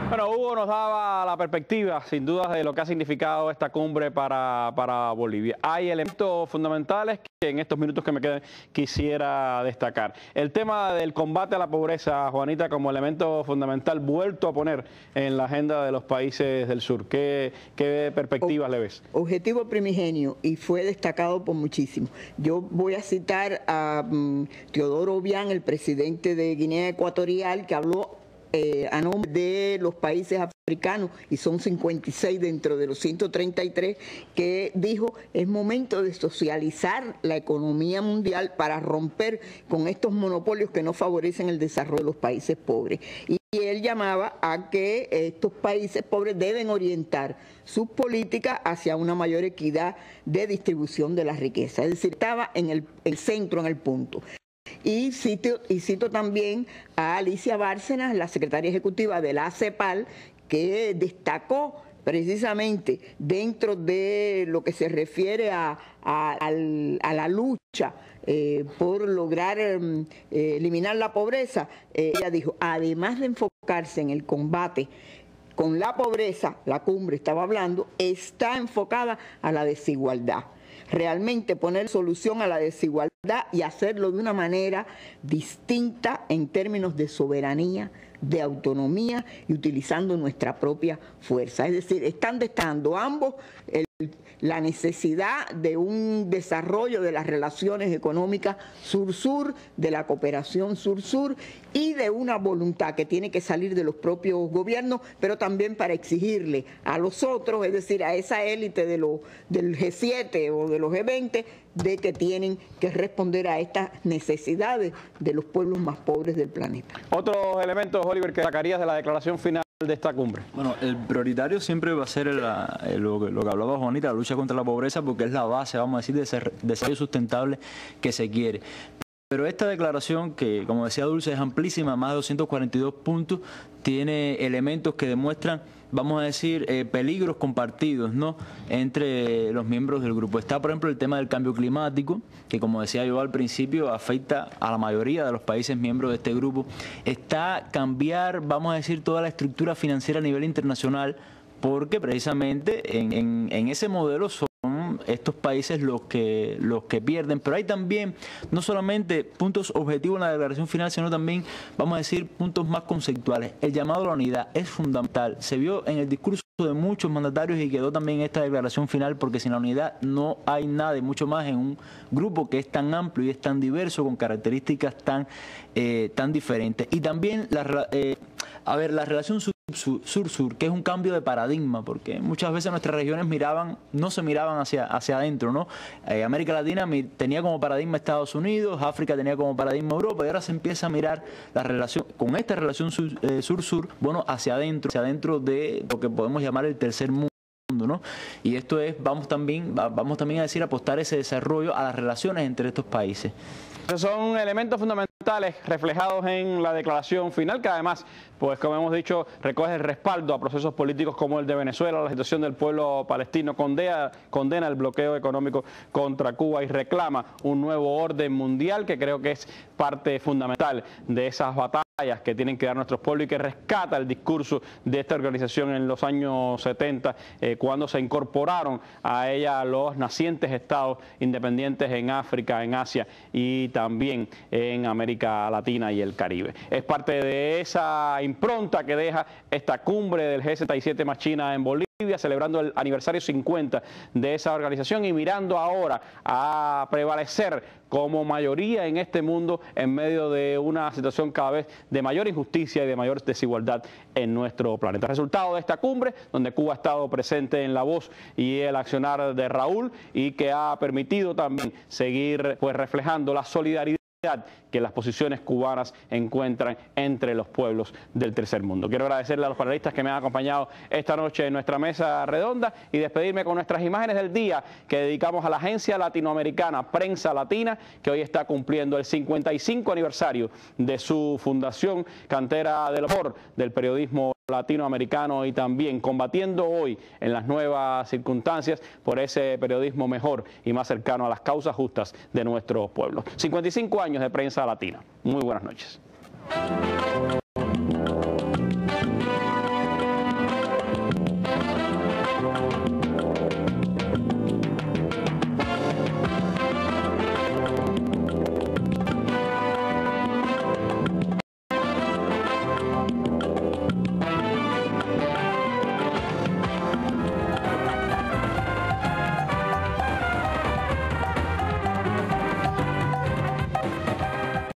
Bueno, Hugo nos daba la perspectiva, sin duda, de lo que ha significado esta cumbre para Bolivia. Hay elementos fundamentales que en estos minutos que me quedan quisiera destacar. El tema del combate a la pobreza, Juanita, como elemento fundamental, vuelto a poner en la agenda de los países del sur. ¿Qué perspectivas le ves? Objetivo primigenio, y fue destacado por muchísimo. Yo voy a citar a Teodoro Obiang, el presidente de Guinea Ecuatorial, que habló a nombre de los países africanos, y son 56 dentro de los 133, que dijo: es momento de socializar la economía mundial para romper con estos monopolios que no favorecen el desarrollo de los países pobres. Y él llamaba a que estos países pobres deben orientar sus políticas hacia una mayor equidad de distribución de la riqueza. Es decir, estaba en el centro, en el punto. Y cito también a Alicia Bárcenas, la secretaria ejecutiva de la CEPAL, que destacó precisamente dentro de lo que se refiere a la lucha por lograr eliminar la pobreza, ella dijo, además de enfocarse en el combate con la pobreza, la cumbre estaba hablando, está enfocada a la desigualdad. Realmente poner solución a la desigualdad y hacerlo de una manera distinta en términos de soberanía, de autonomía y utilizando nuestra propia fuerza. Es decir, están destacando ambos la necesidad de un desarrollo de las relaciones económicas sur-sur, de la cooperación sur-sur y de una voluntad que tiene que salir de los propios gobiernos, pero también para exigirle a los otros, es decir, a esa élite del G7 o de los G20, de que tienen que responder a estas necesidades de los pueblos más pobres del planeta. Otros elementos, Oliver, que sacarías de la declaración final de esta cumbre. Bueno, el prioritario siempre va a ser lo que hablaba Juanita, la lucha contra la pobreza, porque es la base, vamos a decir, de ese desarrollo sustentable que se quiere. Pero esta declaración, que como decía Dulce, es amplísima, más de 242 puntos, tiene elementos que demuestran, vamos a decir, peligros compartidos, ¿no?, entre los miembros del grupo. Está, por ejemplo, el tema del cambio climático, que como decía yo al principio, afecta a la mayoría de los países miembros de este grupo. Está cambiar, vamos a decir, toda la estructura financiera a nivel internacional, porque precisamente en ese modelo son estos países los que pierden. Pero hay también no solamente puntos objetivos en la declaración final, sino también, vamos a decir, puntos más conceptuales. El llamado a la unidad es fundamental. Se vio en el discurso de muchos mandatarios y quedó también en esta declaración final, porque sin la unidad no hay nada, y mucho más en un grupo que es tan amplio y es tan diverso, con características tan diferentes. Y también la relación sur-sur, que es un cambio de paradigma, porque muchas veces nuestras regiones no se miraban hacia adentro, ¿no? América Latina tenía como paradigma Estados Unidos, África tenía como paradigma Europa, y ahora se empieza a mirar la relación, con esta relación sur-sur, bueno, hacia adentro de lo que podemos llamar el tercer mundo, ¿no? Y esto es, vamos también a decir, apostar ese desarrollo a las relaciones entre estos países. Esos son elementos fundamentales reflejados en la declaración final, que además, pues como hemos dicho, recoge el respaldo a procesos políticos como el de Venezuela, la situación del pueblo palestino, condena el bloqueo económico contra Cuba y reclama un nuevo orden mundial, que creo que es parte fundamental de esas batallas que tienen que dar nuestros pueblos, y que rescata el discurso de esta organización en los años 70, cuando se incorporaron a ella los nacientes estados independientes en África, en Asia y también en América Latina y el Caribe. Es parte de esa impronta que deja esta cumbre del G77 más China en Bolivia, celebrando el aniversario 50 de esa organización y mirando ahora a prevalecer como mayoría en este mundo en medio de una situación cada vez de mayor injusticia y de mayor desigualdad en nuestro planeta. Resultado de esta cumbre, donde Cuba ha estado presente en la voz y el accionar de Raúl, y que ha permitido también seguir pues reflejando la solidaridad que las posiciones cubanas encuentran entre los pueblos del tercer mundo. Quiero agradecerle a los panelistas que me han acompañado esta noche en nuestra mesa redonda y despedirme con nuestras imágenes del día que dedicamos a la Agencia Latinoamericana Prensa Latina, que hoy está cumpliendo el 55 aniversario de su fundación, cantera del honor del periodismo latinoamericano, y también combatiendo hoy en las nuevas circunstancias por ese periodismo mejor y más cercano a las causas justas de nuestro pueblo. 55 años de Prensa Latina. Muy buenas noches.